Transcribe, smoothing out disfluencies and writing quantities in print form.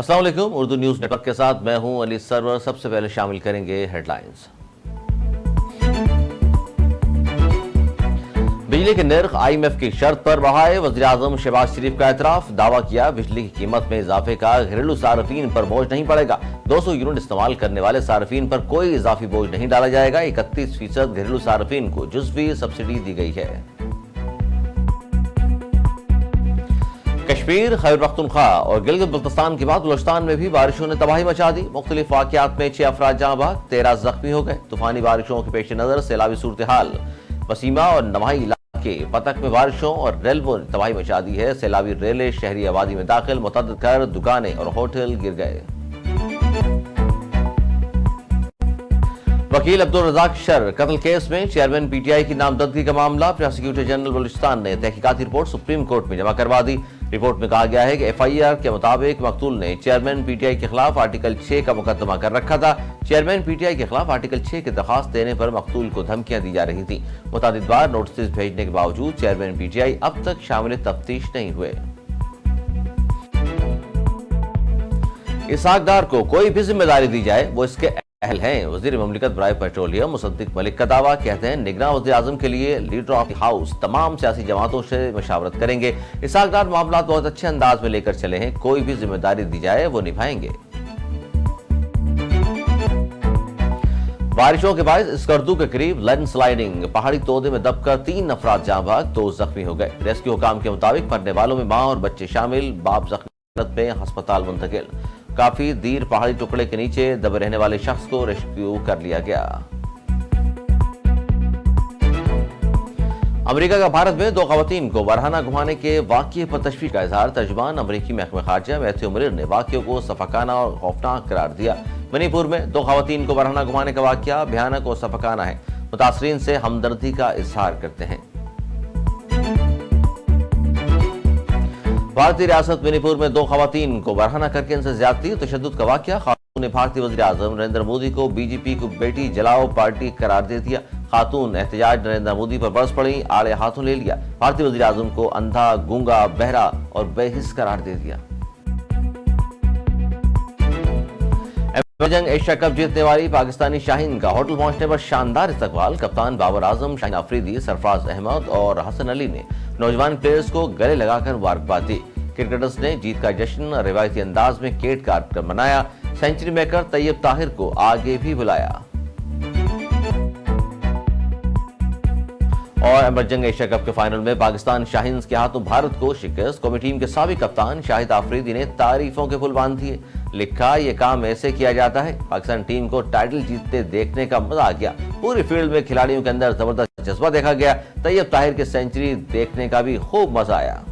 अस्सलाम वालेकुम। Urdu news network के साथ मैं हूं अली सरवर। सबसे पहले शामिल करेंगे हेडलाइंस। बिजली के नर्ख IMF की शर्त पर बढ़ाए। वज़ीर-ए-आज़म शहबाज शरीफ का एतराफ। दावा किया बिजली की कीमत में इजाफे का घरेलू सार्फिन पर बोझ नहीं पड़ेगा। 200 यूनिट इस्तेमाल करने वाले सार्फिन पर कोई इजाफी बोझ नहीं डाला जाएगा। 31% घरेलू सार्फिन को जुज़वी सब्सिडी दी गई है। कश्मीर, खैबर पख्तूनख्वा और गिलगित बल्तिस्तान के बाद बलूचिस्तान में भी बारिशों ने तबाही मचा दी। मुख्तलिफ वाक़यात में 6 अफराद जाँ बहक, 13 जख्मी हो गए। तूफानी बारिशों के पेश नजर सैलाबी सूरत हाल। वसीमा और नवाही इलाके पतक में बारिशों और रेलवों ने तबाही मचा दी है। सैलाबी रेलें शहरी आबादी में दाखिल। मुतअद्दिद घर, दुकानें और होटल गिर गए। वकील अब्दुल रज़ाक शर कत्ल केस में चेयरमैन PTI की नामजदगी का मामला। प्रोसिक्यूटर जनरल बलूचिस्तान ने तहकीकाती रिपोर्ट सुप्रीम कोर्ट में जमा करवा दी। रिपोर्ट में कहा गया है कि FIR के मुताबिक मकतूल ने चेयरमैन PTI के खिलाफ आर्टिकल 6 का मुकदमा कर रखा था। चेयरमैन PTI के खिलाफ आर्टिकल 6 की दरखास्त देने पर मकतूल को धमकियां दी जा रही थी। मुतअद्दिद बार नोटिस भेजने के बावजूद चेयरमैन PTI अब तक शामिल तफ्तीश नहीं हुए। इसहाक डार को कोई भी जिम्मेदारी दी जाए वो इसके अहल हैं। वजीर ममलिकत बराए पेट्रोलियम मुसद्दिक मलिक का दावा। कहते हैं निगरान वज़ीर आज़म के लिए लीडर ऑफ द हाउस तमाम सियासी जमातों से मशावरत करेंगे। इसहाक डार मामला बहुत अच्छे अंदाज में लेकर चले हैं। कोई भी जिम्मेदारी दी जाए वो निभाएंगे। बारिशों के बाद स्कर्दू के करीब लैंडस्लाइडिंग, पहाड़ी तोदे में दबकर 3 अफराद जाँ बहक, 2 जख्मी हो गए। रेस्क्यू हुकाम के मुताबिक मरने वालों में मां और बच्चे शामिल। बाप जख्मी हालत में अस्पताल मुंतकिल। काफी देर पहाड़ी टुकड़े के नीचे दबे रहने वाले शख्स को रेस्क्यू कर लिया गया। अमेरिका का भारत में 2 खवातीन को बरहाना घुमाने के वाक़ये पर तशवीश का इजहार। तर्जुमान अमेरिकी महकमा खारजा मैथ्यू मिलर ने वाक़ये को सफाकाना और खौफनाक करार दिया। मणिपुर में 2 खवातीन को बरहाना घुमाने का वाक़या भयानक और सफाकाना है। मुतासरीन से हमदर्दी का इजहार करते हैं। भारतीय रियासत मणिपुर में 2 खवातीन को बरहाना करके इनसे ज्यादती और तशद्दुद का वाक़या। खातून ने भारतीय वज़ीर-ए-आज़म नरेंद्र मोदी को BJP को बेटी जलाओ पार्टी करार दे दिया। खातून एहतजाज नरेंद्र मोदी पर बरस पड़ी, आड़े हाथों ले लिया। भारतीय वज़ीर-ए-आज़म को अंधा, गूंगा, बहरा और बेहिस करार दे दिया। जंग एशिया कप जीतने वाली पाकिस्तानी शाहीन का होटल पहुंचने पर शानदार इस्तकबाल। कप्तान बाबर आजम, शाहीन अफरीदी, सरफराज अहमद और हसन अली ने नौजवान प्लेयर्स को गले लगाकर मुबारकबाद दी। क्रिकेटर्स ने जीत का जश्न रिवायती अंदाज में केक काट कर मनाया। सेंचुरी मेकर तैयब ताहिर को आगे भी बुलाया। और एमरजंग एशिया कप के फाइनल में पाकिस्तान शाहीन्स के हाथों भारत को शिकस्त। कौमी टीम के साबिक कप्तान शाहिद आफरीदी ने तारीफों के पुल बांध दिए। लिखा, ये काम ऐसे किया जाता है। पाकिस्तान टीम को टाइटल जीतते देखने का मजा आ गया। पूरी फील्ड में खिलाड़ियों के अंदर जबरदस्त जज्बा देखा गया। तैयब ताहिर की सेंचुरी देखने का भी खूब मजा आया।